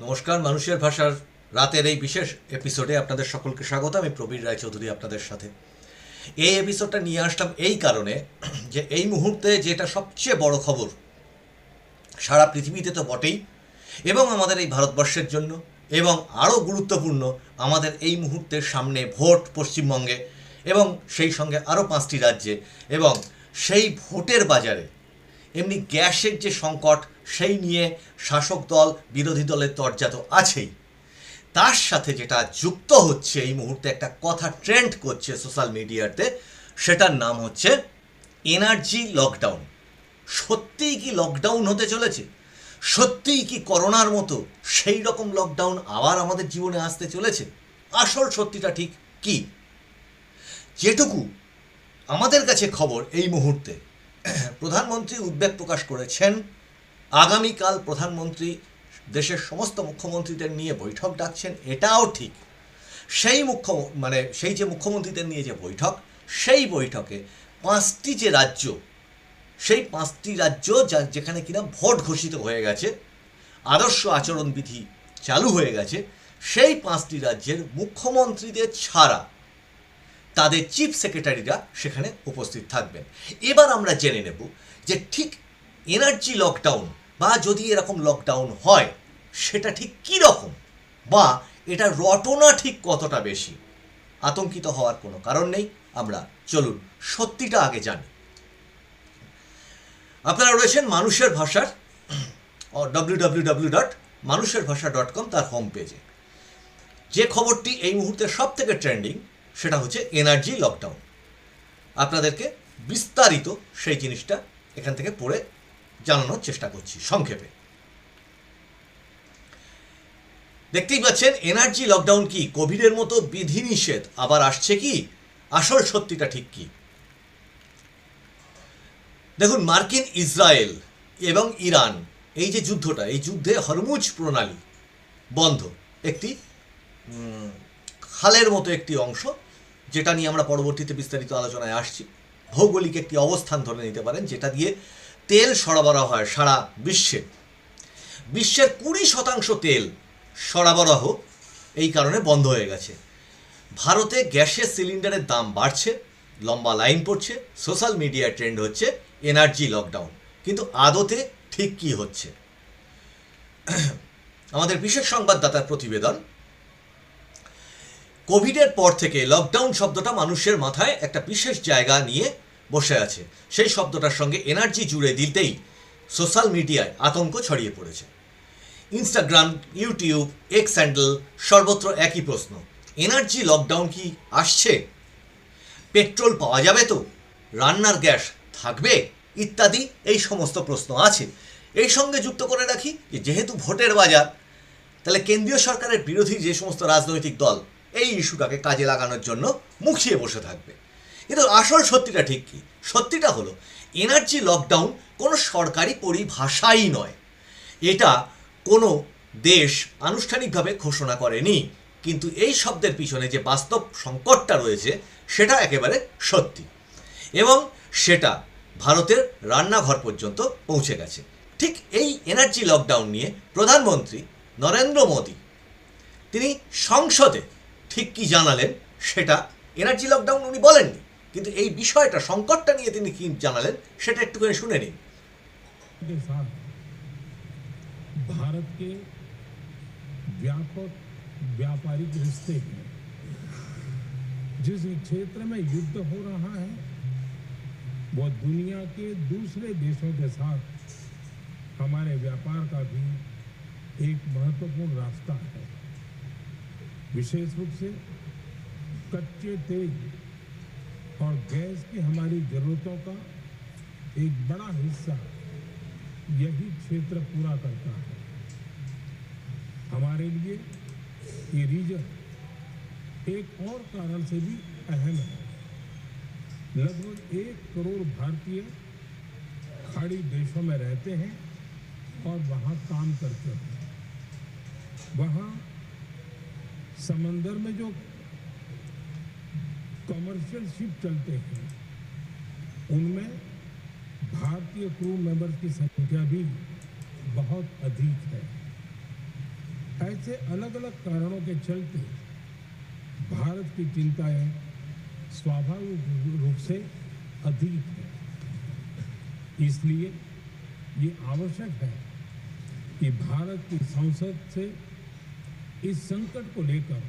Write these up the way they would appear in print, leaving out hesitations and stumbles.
নমস্কার, মানুষের ভাষার রাতের এই বিশেষ এপিসোডে আপনাদের সকলকে স্বাগত। আমি প্রবীর রায়চৌধুরী আপনাদের সাথে। এই এপিসোডটা নিয়ে আসলাম এই কারণে যে এই মুহূর্তে যেটা সবচেয়ে বড় খবর সারা পৃথিবীতে তো বটেই, এবং আমাদের এই ভারতবর্ষের জন্য, এবং আরও গুরুত্বপূর্ণ আমাদের এই মুহূর্তের সামনে ভোট পশ্চিমবঙ্গে এবং সেই সঙ্গে আরও 5টি রাজ্যে, এবং সেই ভোটের বাজারে এমনি গ্যাসের যে সংকট সেই নিয়ে শাসক দল বিরোধী দলের তরজা তো আছেই, তার সাথে যেটা যুক্ত হচ্ছে এই মুহূর্তে একটা কথা ট্রেন্ড করছে সোশ্যাল মিডিয়াতে, সেটার নাম হচ্ছে এনার্জি লকডাউন। সত্যিই কি লকডাউন হতে চলেছে? সত্যিই কি করোনার মতো সেই রকম লকডাউন আবার আমাদের জীবনে আসতে চলেছে? আসল সত্যিটা ঠিক কি? যেটুকু আমাদের কাছে খবর এই মুহূর্তে, প্রধানমন্ত্রী উদ্বেগ প্রকাশ করেছেন। আগামীকাল প্রধানমন্ত্রী দেশের সমস্ত মুখ্যমন্ত্রীদের নিয়ে বৈঠক ডাকছেন, এটাও ঠিক। সেই যে মুখ্যমন্ত্রীদের নিয়ে যে বৈঠক, সেই বৈঠকে 5টি যে রাজ্য, সেই 5টি রাজ্য যেখানে কিনা ভোট ঘোষিত হয়ে গেছে, আদর্শ আচরণবিধি চালু হয়ে গেছে, সেই 5টি রাজ্যের মুখ্যমন্ত্রীদের ছাড়া তাদের চিফ সেক্রেটারিরা সেখানে উপস্থিত থাকবেন। এবার আমরা জেনে নেব যে ঠিক এনার্জি লকডাউন বা যদি এরকম লকডাউন হয় সেটা ঠিক কী রকম, বা এটা রটনা ঠিক কতটা বেশি। আতঙ্কিত হওয়ার কোনো কারণ নেই, আমরা চলুন সত্যিটা আগে জানি। আপনারা রয়েছেন মানুষের ভাষার www.মানুষেরভাষা.com তার হোম পেজে। যে খবরটি এই মুহূর্তে সব থেকে ট্রেন্ডিং সেটা হচ্ছে এনার্জি লকডাউন। আপনাদেরকে বিস্তারিত সেই জিনিসটা এখান থেকে পড়ে জানানোর চেষ্টা করছি সংক্ষেপে। দেখতেই পাচ্ছেন, এনার্জি লকডাউন কি? কোভিডের মতো বিধিনিষেধ আবার আসছে কি? আসল সত্যিটা ঠিক কি? দেখুন, মার্কিন ইসরায়েল এবং ইরান এই যে যুদ্ধটা, এই যুদ্ধে হরমুজ প্রণালী বন্ধ, একটি খালের মতো একটি অংশ, যেটা নিয়ে আমরা পরবর্তীতে বিস্তারিত আলোচনায় আসছি। ভৌগোলিক একটি অবস্থান ধরে নিতে পারেন, যেটা দিয়ে তেল সরবরাহ হয় সারা বিশ্বে। বিশ্বের 20% তেল সরবরাহ এই কারণে বন্ধ হয়ে গেছে। ভারতে গ্যাসের সিলিন্ডারের দাম বাড়ছে, লম্বা লাইন পড়ছে, সোশ্যাল মিডিয়া ট্রেন্ড হচ্ছে এনার্জি লকডাউন। কিন্তু আদতে ঠিক কী হচ্ছে? আমাদের বিশেষ সংবাদদাতার প্রতিবেদন। কোভিডের পর থেকে লকডাউন শব্দটা মানুষের মাথায় একটা বিশেষ জায়গা নিয়ে বসে আছে। সেই শব্দটার সঙ্গে এনার্জি জুড়ে দিতেই সোশ্যাল মিডিয়ায় আতঙ্ক ছড়িয়ে পড়েছে। ইনস্টাগ্রাম, ইউটিউব, এক্স হ্যান্ডেল, সর্বত্র একই প্রশ্ন: এনার্জি লকডাউন কি আসছে? পেট্রোল পাওয়া যাবে তো? রান্নার গ্যাস থাকবে? ইত্যাদি এই সমস্ত প্রশ্ন আছে। এই সঙ্গে যুক্ত করে রাখি যে যেহেতু ভোটের বাজার, তাহলে কেন্দ্রীয় সরকারের বিরোধী যে সমস্ত রাজনৈতিক দল এই ইস্যুটাকে কাজে লাগানোর জন্য মুখিয়ে বসে থাকবে। কিন্তু আসল সত্যিটা ঠিক কী? সত্যিটা হলো, এনার্জি লকডাউন কোনো সরকারি পরিভাষাই নয়। এটা কোনো দেশ আনুষ্ঠানিকভাবে ঘোষণা করেনি, কিন্তু এই শব্দের পিছনে যে বাস্তব সংকটটা রয়েছে সেটা একেবারে সত্যি, এবং সেটা ভারতের রান্নাঘর পর্যন্ত পৌঁছে গেছে। ঠিক এই এনার্জি লকডাউন নিয়ে প্রধানমন্ত্রী নরেন্দ্র মোদী তিনি সংসদে ঠিক কী জানালেন, সেটা এনার্জি লকডাউন উনি বলেননি, কিন্তু এই বিষয়টা, সংকটটা নিয়ে তিনি কী জানালেন সেটা একটুখানি শুনে নিন। भारत के व्यापक व्यापारिक रिश्ते हैं। जिस क्षेत्र में युद्ध हो रहा है वो दुनिया के दूसरे देशों के साथ हमारे व्यापार का भी एक महत्वपूर्ण रास्ता है। विशेष रूप से कच्चे तेल और गैस की हमारी जरूरतों का एक बड़ा हिस्सा यही क्षेत्र पूरा करता है। हमारे लिए ये रीजन एक और कारण से भी अहम है। लगभग 1 करोड़ भारतीय खाड़ी देशों में रहते हैं और वहाँ काम करते हैं। वहाँ समंदर में जो कमर्शियल शिप चलते हैं उनमें भारतीय क्रू मेंबर्स की संख्या भी बहुत अधिक है। ऐसे अलग अलग कारणों के चलते भारत की चिंताएं स्वाभाविक रूप से अधिक है। इसलिए ये आवश्यक है कि भारत की संसद से इस संकट को लेकर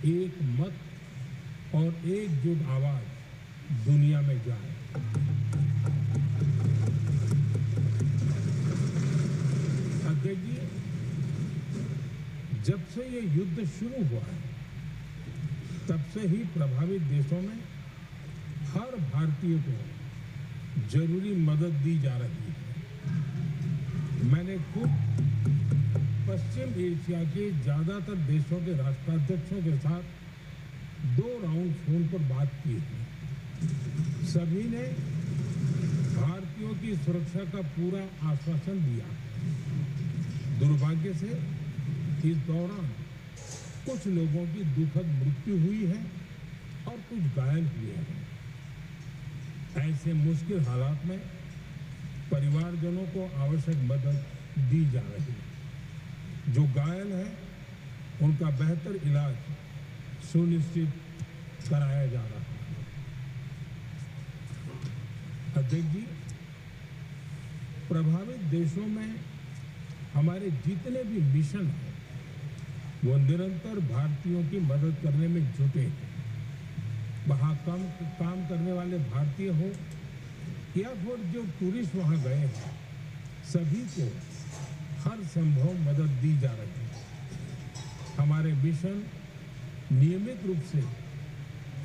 एक मत और एकजुट आवाज दुनिया में जाए। अध्यक्ष जी, जब से ये युद्ध शुरू हुआ है तब से ही प्रभावित देशों में हर भारतीय को जरूरी मदद दी जा रही है। मैंने खुद पश्चिम एशिया के ज्यादातर देशों के राष्ट्राध्यक्षों के साथ 2 राउंड फोन पर बात की है। सभी ने भारतीयों की सुरक्षा का पूरा आश्वासन दिया। दुर्भाग्य से इस दौरान कुछ लोगों की दुखद मृत्यु हुई है और कुछ घायल हुए हैं। ऐसे मुश्किल हालात में परिवारजनों को आवश्यक मदद दी जा रही है। जो घायल है उनका बेहतर इलाज सुनिश्चित कराया जा रहा है। अध्यक्ष जी, प्रभावित देशों में हमारे जितने भी मिशन हैं वो निरंतर भारतीयों की मदद करने में जुटे हैं। वहाँ काम करने वाले भारतीय हो या फिर जो टूरिस्ट वहाँ गए हैं, सभी को हर संभव मदद दी जा रही है। हमारे मिशन नियमित रूप से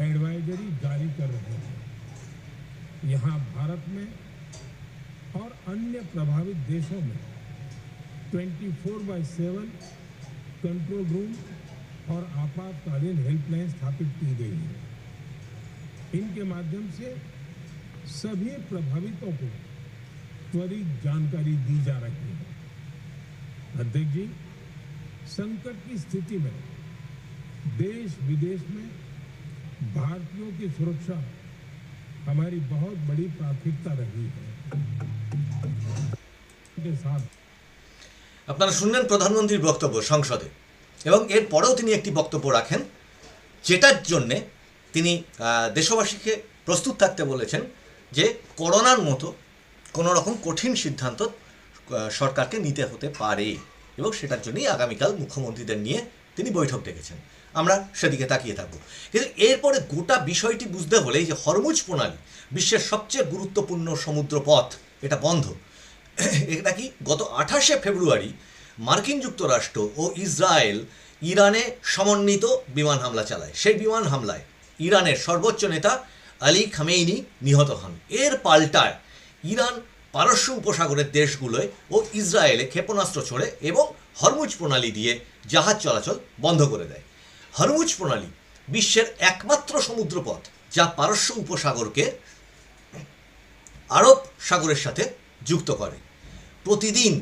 एडवाइजरी जारी कर रहे हैं। यहाँ भारत में और अन्य प्रभावित देशों में 24/7 कंट्रोल रूम और आपातकालीन हेल्पलाइन स्थापित की गई है। इनके माध्यम से सभी प्रभावितों को त्वरित जानकारी दी जा रही है। अध्यक्ष जी, संकट की स्थिति में देश विदेश में भारतीयों की सुरक्षा हमारी बहुत बड़ी प्राथमिकता रही है। के साथ আপনারা শুনলেন প্রধানমন্ত্রীর বক্তব্য সংসদে, এবং এরপরেও তিনি একটি বক্তব্য রাখেন যেটার জন্যে তিনি দেশবাসীকে প্রস্তুত থাকতে বলেছেন যে করোনার মতো কোনো রকম কঠিন সিদ্ধান্ত সরকারকে নিতে হতে পারে, এবং সেটার জন্যই আগামীকাল মুখ্যমন্ত্রীদের নিয়ে তিনি বৈঠক ডেকেছেন। আমরা সেদিকে তাকিয়ে থাকব। কিন্তু এরপরে গোটা বিষয়টি বুঝতে হলে যে হরমুজ প্রণালী বিশ্বের সবচেয়ে গুরুত্বপূর্ণ সমুদ্র পথ, এটা বন্ধ। এটা কি গত 28শে ফেব্রুয়ারি মার্কিন যুক্তরাষ্ট্র ও ইসরায়েল ইরানে সমন্বিত বিমান হামলা চালায়। সেই বিমান হামলায় ইরানের সর্বোচ্চ নেতা আলী খামেইনি নিহত হন। এর পাল্টায় ইরান পারস্য উপসাগরের দেশগুলোয় ও ইসরায়েলে ক্ষেপণাস্ত্র ছোড়ে এবং হরমুজ প্রণালী দিয়ে জাহাজ চলাচল বন্ধ করে দেয়। হরমুজ প্রণালী বিশ্বের একমাত্র সমুদ্রপথ যা পারস্য উপসাগরকে আরব সাগরের সাথে যুক্ত করে। প্রতিদিন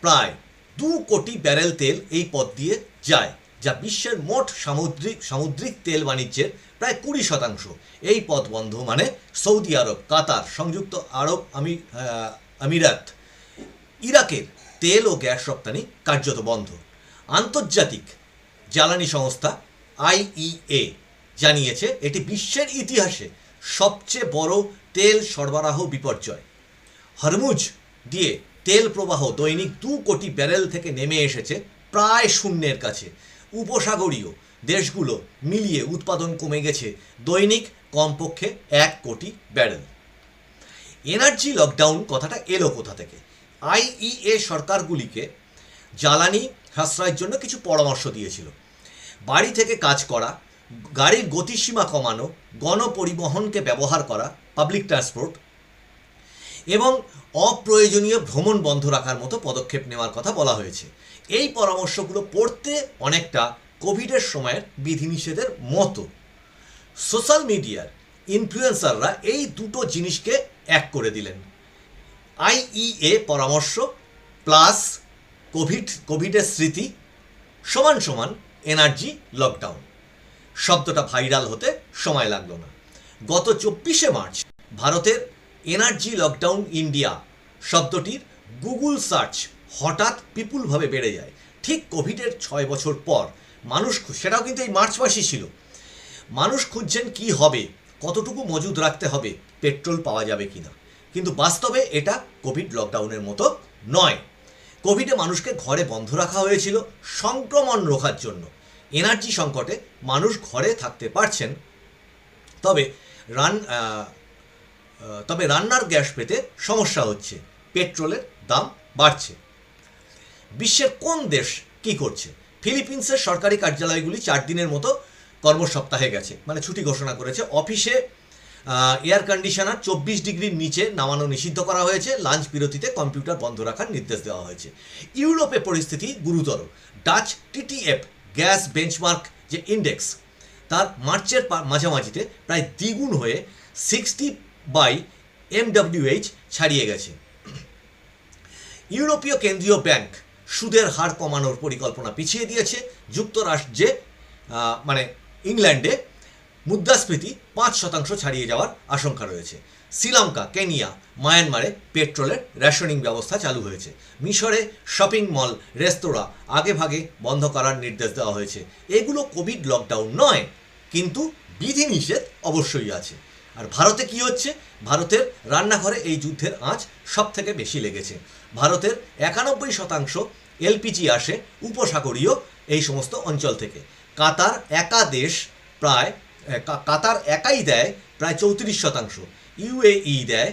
প্রায় 2 কোটি ব্যারেল তেল এই পথ দিয়ে যায়, যা বিশ্বের মোট সামুদ্রিক তেল বাণিজ্যের প্রায় 20%। এই পথ বন্ধ মানে সৌদি আরব, কাতার, সংযুক্ত আরব আমিরাত, ইরাকের তেল ও গ্যাস রপ্তানি কার্যত বন্ধ। আন্তর্জাতিক জ্বালানি সংস্থা IEA জানিয়েছে এটি বিশ্বের ইতিহাসে সবচেয়ে বড় তেল সরবরাহ বিপর্যয়। হরমুজ দিয়ে তেল প্রবাহ দৈনিক 2 কোটি ব্যারেল থেকে নেমে এসেছে প্রায় শূন্যের কাছে। উপসাগরীয় দেশগুলো মিলিয়ে উৎপাদন কমে গেছে দৈনিক কমপক্ষে 1 কোটি ব্যারেল। এনার্জি লকডাউন কথাটা এলো কোথা থেকে? IEA সরকারগুলিকে জ্বালানি সাশ্রয়ের জন্য কিছু পরামর্শ দিয়েছিল। বাড়ি থেকে কাজ করা, গাড়ির গতিসীমা কমানো, গণপরিবহনকে ব্যবহার করা, পাবলিক ট্রান্সপোর্ট, এবং অপ্রয়োজনীয় ভ্রমণ বন্ধ রাখার মতো পদক্ষেপ নেওয়ার কথা বলা হয়েছে। এই পরামর্শগুলো পড়তে অনেকটা কোভিডের সময়ের বিধিনিষেধের মতো। সোশ্যাল মিডিয়ার ইনফ্লুয়েন্সাররা এই দুটো জিনিসকে এক করে দিলেন। IEA পরামর্শ প্লাস কোভিডের স্মৃতি সমান সমান এনার্জি লকডাউন। শব্দটা ভাইরাল হতে সময় লাগলো না। গত 24শে মার্চ ভারতের এনার্জি লকডাউন ইন্ডিয়া শব্দটির গুগল সার্চ হঠাৎ বিপুলভাবে বেড়ে যায়। ঠিক কোভিডের 6 বছর পর মানুষ, সেটাও কিন্তু এই মার্চ মাসই ছিল, মানুষ খুঁজছেন কি হবে, কতটুকু মজুদ রাখতে হবে, পেট্রোল পাওয়া যাবে কিনা। কিন্তু বাস্তবে এটা কোভিড লকডাউনের মতো নয়। কোভিডে মানুষকে ঘরে বন্ধ রাখা হয়েছিল সংক্রমণ রোখার জন্য। এনার্জি সংকটে মানুষ ঘরে থাকতে পারছেন, তবে রান্নার গ্যাস পেতে সমস্যা হচ্ছে, পেট্রোলের দাম বাড়ছে। বিশ্বের কোন দেশ কি করছে? ফিলিপিন্সের সরকারি কার্যালয়গুলি 4 দিনের মতো কর্মসপ্তাহে গেছে, মানে ছুটি ঘোষণা করেছে। অফিসে এয়ার কন্ডিশনার 24 ডিগ্রির নিচে নামানো নিষিদ্ধ করা হয়েছে। লাঞ্চ বিরতিতে কম্পিউটার বন্ধ রাখার নির্দেশ দেওয়া হয়েছে। ইউরোপে পরিস্থিতি গুরুতর। ডাচ টিটিএফ গ্যাস বেঞ্চমার্ক যে ইন্ডেক্স, তার মার্চের মাঝামাঝিতে প্রায় দ্বিগুণ হয়ে 60 বাই MWH ছাড়িয়ে গেছে। ইউরোপীয় কেন্দ্রীয় ব্যাংক সুদের হার কমানোর পরিকল্পনা পিছিয়ে দিয়েছে। যুক্তরাষ্ট্রে মানে ইংল্যান্ডে মুদ্রাস্ফীতি 5% ছাড়িয়ে যাওয়ার আশঙ্কা রয়েছে। শ্রীলঙ্কা, কেনিয়া, মায়ানমারে পেট্রোলের রেশনিং ব্যবস্থা চালু হয়েছে। মিশরে শপিং মল, রেস্তোরাঁ আগেভাগে বন্ধ করার নির্দেশ দেওয়া হয়েছে। এগুলো কোভিড লকডাউন নয়, কিন্তু বিধিনিষেধ অবশ্যই আছে। আর ভারতে কি হচ্ছে? ভারতের রান্নাঘরে এই যুদ্ধের আঁচ সব থেকে বেশি লেগেছে। ভারতের 91% এলপিজি আসে উপসাগরীয় এই সমস্ত অঞ্চল থেকে। কাতার একাই দেয় প্রায় 34%, ইউএই দেয়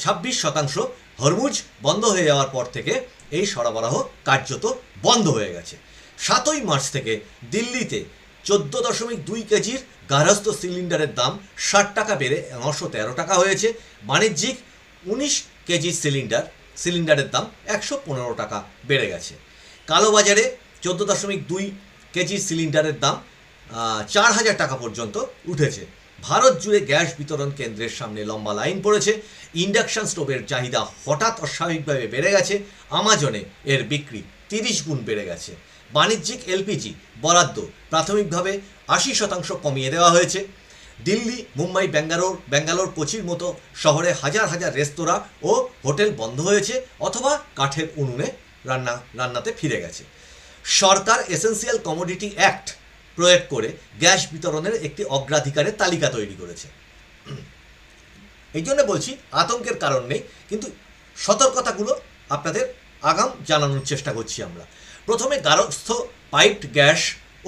26%। হরমুজ বন্ধ হয়ে যাওয়ার পর থেকে এই সরবরাহ কার্যত বন্ধ হয়ে গেছে। 7ই মার্চ থেকে দিল্লিতে 14.2 কেজির গার্হস্থ্য সিলিন্ডারের দাম 60 টাকা বেড়ে 913 টাকা হয়েছে। বাণিজ্যিক 19 কেজি সিলিন্ডারের দাম 115 টাকা বেড়ে গেছে। কালোবাজারে 14.2 কেজি সিলিন্ডারের দাম 4000 টাকা পর্যন্ত উঠেছে। ভারত জুড়ে গ্যাস বিতরণ কেন্দ্রের সামনে লম্বা লাইন পড়েছে। ইন্ডাকশন স্টোভের চাহিদা হঠাৎ অস্বাভাবিকভাবে বেড়ে গেছে। আমাজনে এর বিক্রি 30 গুণ বেড়ে গেছে। বাণিজ্যিক এলপিজি বরাদ্দ প্রাথমিকভাবে 80% কমিয়ে দেওয়া হয়েছে। দিল্লি, মুম্বাই, ব্যাঙ্গালোর, কোচির মতো শহরে হাজার হাজার রেস্তোরাঁ ও হোটেল বন্ধ হয়েছে অথবা কাঠের উনুনে রান্নাতে ফিরে গেছে। সরকার এসেন্সিয়াল কমোডিটি অ্যাক্ট প্রয়োগ করে গ্যাস বিতরণের একটি অগ্রাধিকারের তালিকা তৈরি করেছে। এই জন্য বলছি আতঙ্কের কারণ নেই, কিন্তু সতর্কতাগুলো আপনাদের আগাম জানানোর চেষ্টা করছি আমরা। প্রথমে গার্হস্থ্য পাইপড গ্যাস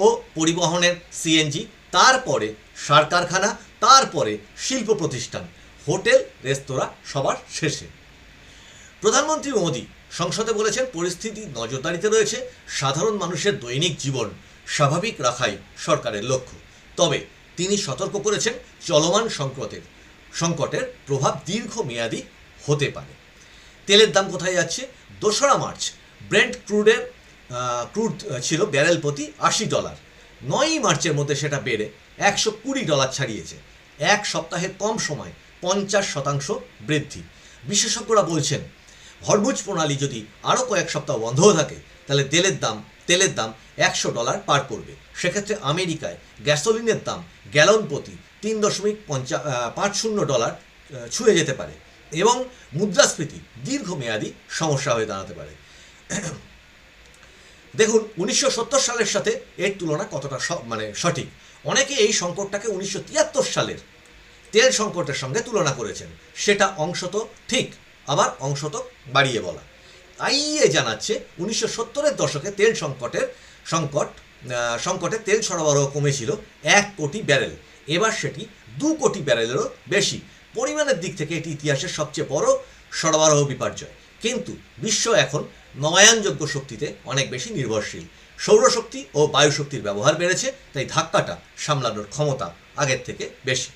ও পরিবহনের সিএনজি, তারপরে সার কারখানা, তারপরে শিল্প প্রতিষ্ঠান, হোটেল, রেস্তোরাঁ সবার শেষে। প্রধানমন্ত্রী মোদী সংসদে বলেছেন, পরিস্থিতি নজরদারিতে রয়েছে, সাধারণ মানুষের দৈনিক জীবন স্বাভাবিক রাখাই সরকারের লক্ষ্য। তবে তিনি সতর্ক করেছেন, চলমান সংকটের প্রভাব দীর্ঘমেয়াদী হতে পারে। তেলের দাম কোথায় যাচ্ছে? 2রা মার্চ ব্রেন্ট ক্রুড ছিল ব্যারেল প্রতি $80। 9ই মার্চের মধ্যে সেটা বেড়ে $120 ছাড়িয়েছে। এক সপ্তাহের কম সময় 50% বৃদ্ধি। বিশেষজ্ঞরা বলছেন, হরমুজ প্রণালী যদি আরও কয়েক সপ্তাহ বন্ধ থাকে তাহলে তেলের দাম $100 পার করবে। সেক্ষেত্রে আমেরিকায় গ্যাসোলিনের দাম গ্যালন প্রতি $3.50 ছুঁয়ে যেতে পারে এবং মুদ্রাস্ফীতি দীর্ঘমেয়াদী সমস্যা হয়ে দাঁড়াতে পারে। দেখুন 1970 সালের সাথে এর তুলনা কতটা সঠিক। অনেকে এই সংকটটাকে 1973 সালের তেল সংকটের সঙ্গে তুলনা করেছেন। সেটা অংশত ঠিক, আবার অংশত বাড়িয়ে বলা। আইইএ জানাচ্ছে 1970-এর দশকে সংকটে তেল সরবরাহ কমেছিল 1 কোটি ব্যারেল। এবার সেটি 2 কোটি ব্যারেলেরও বেশি। পরিমাণের দিক থেকে এটি ইতিহাসের সবচেয়ে বড় সরবরাহ বিপর্যয়। কিন্তু বিশ্ব এখন নবায়নযোগ্য শক্তিতে অনেক বেশি নির্ভরশীল। সৌরশক্তি ও বায়ুশক্তির ব্যবহার বেড়েছে, তাই ধাক্কাটা সামলানোর ক্ষমতা আগের থেকে বেশি।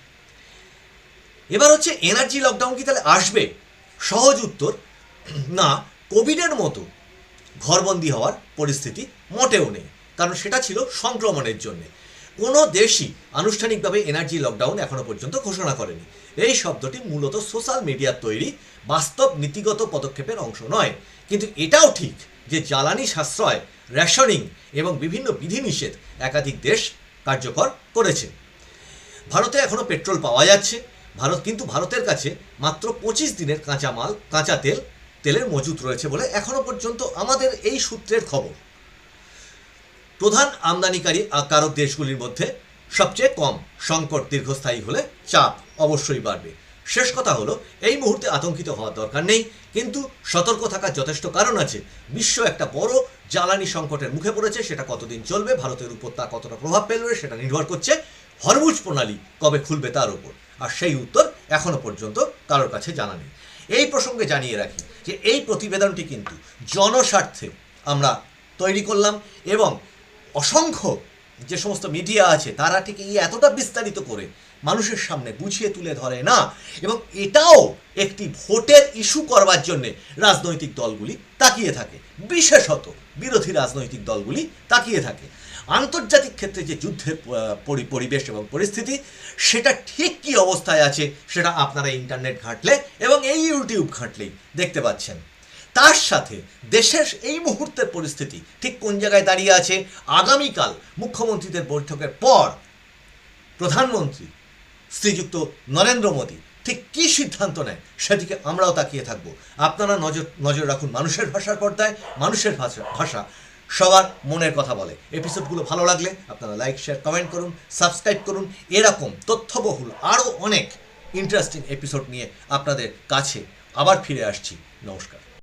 এবার হচ্ছে এনার্জি লকডাউন কি তাহলে আসবে? সহজ উত্তর না। কোভিডের মতো ঘরবন্দি হওয়ার পরিস্থিতি মোটেও নেই, কারণ সেটা ছিল সংক্রমণের জন্য। কোনো দেশই আনুষ্ঠানিকভাবে এনার্জি লকডাউন এখনো পর্যন্ত ঘোষণা করেনি। এই শব্দটি মূলত সোশ্যাল মিডিয়ার তৈরি, বাস্তব নীতিগত পদক্ষেপের অংশ নয়। কিন্তু এটাও ঠিক যে জ্বালানি সাশ্রয়, রেশনিং এবং বিভিন্ন বিধিনিষেধ একাধিক দেশ কার্যকর করেছে। ভারতে এখনও পেট্রোল পাওয়া যাচ্ছে, ভারতের কাছে মাত্র 25 দিনের কাঁচা তেল তেলের মজুত রয়েছে বলে এখনো পর্যন্ত আমাদের এই সূত্রের খবর। প্রধান আমদানিকারী কারক দেশগুলির মধ্যে সবচেয়ে কম। সংকট দীর্ঘস্থায়ী হলে চাপ অবশ্যই বাড়বে। শেষ কথা হলো, এই মুহূর্তে আতঙ্কিত হওয়ার দরকার নেই, কিন্তু সতর্ক থাকার যথেষ্ট কারণ আছে। বিশ্ব একটা বড় জ্বালানি সংকটের মুখে পড়েছে। সেটা কতদিন চলবে, ভারতের উপর তা কতটা প্রভাব ফেলবে, সেটা নির্ভর করছে হরমুজ প্রণালী কবে খুলবে তার উপর। আর সেই উত্তর এখনো পর্যন্ত কারোর কাছে জানা নেই। এই প্রসঙ্গে জানিয়ে রাখি যে এই প্রতিবেদনটি কিন্তু জনস্বার্থে আমরা তৈরি করলাম, এবং অসংখ্য যে সমস্ত মিডিয়া আছে তারা ঠিক এতটা বিস্তারিত করে মানুষের সামনে বুঝিয়ে তুলে ধরে না, এবং এটাও একটি ভোটের ইস্যু করবার জন্যে রাজনৈতিক দলগুলি তাকিয়ে থাকে, বিশেষত বিরোধী রাজনৈতিক দলগুলি তাকিয়ে থাকে। আন্তর্জাতিক ক্ষেত্রে যে যুদ্ধের পরিবেশ এবং পরিস্থিতি, সেটা ঠিক কী অবস্থায় আছে সেটা আপনারা ইন্টারনেট ঘাঁটলে এবং এই ইউটিউব ঘাঁটলেই দেখতে পাচ্ছেন। তার সাথে দেশের এই মুহূর্তের পরিস্থিতি ঠিক কোন জায়গায় দাঁড়িয়ে আছে, আগামীকাল মুখ্যমন্ত্রীদের বৈঠকের পর প্রধানমন্ত্রী শ্রীযুক্ত নরেন্দ্র মোদী ঠিক কী সিদ্ধান্ত নেয় সেদিকে আমরাও তাকিয়ে থাকবো। আপনারা নজর রাখুন মানুষের ভাষার পর্দায়। মানুষের ভাষা সবার মনের কথা বলে। এপিসোডগুলো ভালো লাগলে আপনারা লাইক, শেয়ার, কমেন্ট করুন, সাবস্ক্রাইব করুন। এরকম তথ্যবহুল আরও অনেক ইন্টারেস্টিং এপিসোড নিয়ে আপনাদের কাছে আবার ফিরে আসছি। নমস্কার।